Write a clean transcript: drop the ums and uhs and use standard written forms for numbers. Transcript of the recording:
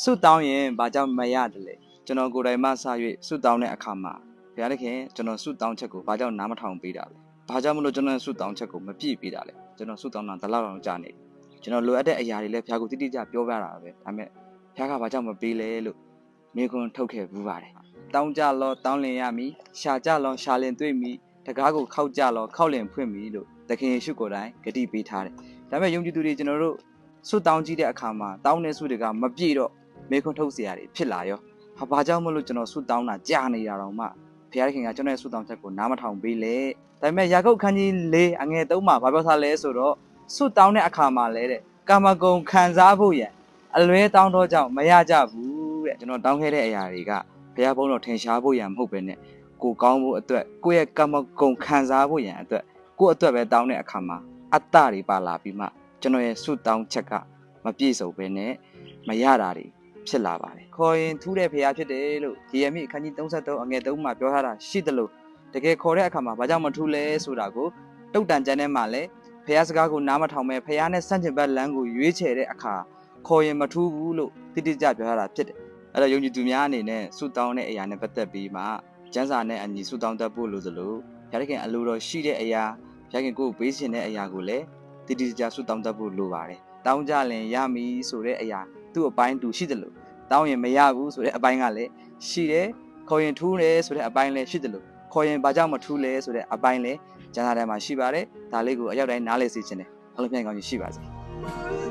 ဆုတောင်းရင်ဘာကြောင့်မရတယ်လဲကျွန်တော်ကိုယ်တိုင်မှစ၍ဆုတောင်းတဲ့အခါမှာဘုရားသခင်ကျွန်တော်ဆုတောင်းချက်ကိုဘာကြောင့်နားမထောင်ပေးတာလဲဘာကြောင့်မလို့ကျွန်တော်ဆုတောင်းချက်ကိုမပြည့်ပေးတာလဲကျွန်တော်ဆုတောင်းတာတလောက်တော့ကြာနေပြီကျွန်တော်လိုအပ်တဲ့အရာတွေလည်းဘုရားကိုတိတိကျပြောပြတာပဲဒါပေမဲ့ဘုရားကဘာကြောင့်မပေးလဲလို့မြေခွန်းထုတ်ခဲ့ဘူးပါတယ်တောင်းကြလောတောင်းလင်ရမည်ရှာကြလောရှာလင်တွေ့မည်တကားကိုခောက်ကြလောခောက်လင်ဖွင့်မည်လို့သခင်ယေရှုကိုယ်တိုင်ဂတိပေးထားတယ်ဒါပေမဲ့ယုံကြည်သူတွေကျွန်တော်တို့ဆုတောင်းကြည့်တဲ့အခါမှာတောင်းတဲ့ဆုတွေကမပြည့်တော့မေခွန်းထုတ်เสียရတယ်ဖြစ်လာရောဘာကြောင့်မလို့ကျွန်တော်ဆုတောင်းတာကြာနေတာတော့မှဘုရားခင်ကကျွန်တော်ရဲ့ဆုတောင်းချက်ကိုနားမထောင်ပေးလေဒါပေမဲ့ယာကုပ်ခန်းကြီး၄အငယ်၃မှာဘာပြောထားလဲဆိုတော့ဆုတောင်းတဲ့အခါမှာလဲတဲ့ကာမဂုဏ်ခံစားဖို့ရန်အလွဲတောင်းတော့ကြောင့်မရကြဘူးတဲ့ကျွန်တော်တောင်းခဲ့တဲ့အရာတွေကဘုရားဘုန်းတော်ထင်ရှားဖို့ရန်မဟုတ်ပဲနဲ့ကိုကောင်းဖို့အတွက်ကိုယ့်ရဲ့ကာမဂုဏ်ခံစားဖို့ရန်အတွက်ကိုယ့်အတွက်ပဲတောင်းတဲ့အခါမှာအတ္တတွေပါလာပြီးမှကျွန်တော်ရဲ့ဆုတောင်းချက်ကမပြည့်စုံပဲနဲ့မရတာတွေဖြစ်လာပါတယ်ခေါ်ရင်ထူးတဲ့ဖရားဖြစ်တယ်လို့ယေရမိအခန်းကြီး33အငယ်3မှာပြောထားတာရှိတယ်လို့တကယ်ခေါ်တဲ့အခါမှာဘာကြောင့်မထူးလဲဆိုတာကိုတုတ်တန်ကျမ်းထဲမှာလည်းဖရားစကားကိုနားမထောင်မဲ့ဖရားနဲ့ဆန့်ကျင်ဘက်လမ်းကိုရွေးချယ်တဲ့အခါခေါ်ရင်မထူးဘူးလို့တိတိကျပြောထားတာဖြစ်တယ်အဲ့တော့ယုံကြည်သူများအနေနဲ့ဆုတောင်းတဲ့အရာနဲ့ပတ်သက်ပြီးမှကျမ်းစာနဲ့အညီဆုတောင်းတတ်ဖို့လိုသလိုဘုရားခင်အလိုတော်ရှိတဲ့အရာဘုရားခင်ကိုယ်ပေးခြင်းတဲ့အရာကိုလည်းတိတိကျကျဆုတောင်းတတ်ဖို့လိုပါတယ်တောင်းကြလင်ရမည်ဆိုတဲ့အရာသူ့အပိုင်းတူရှိတယ်လို့တောင်းရင်မရဘူးဆိုတဲ့အပိုင်းကလည်းရှိတယ်ခေါ်ရင်ထူးတယ်ဆိုတဲ့အပိုင်းလည်းရှိတယ်လို့ခေါ်ရင်ဘာကြောင့်မထူးလဲဆိုတဲ့အပိုင်းလည်းကျမ်းစာထဲမှာရှိပါတယ်ဒါလေးကိုအရောက်တိုင်းနားလည်စေချင်တယ်အားလုံးပြန်ကောင်းကြီးရှိပါစေ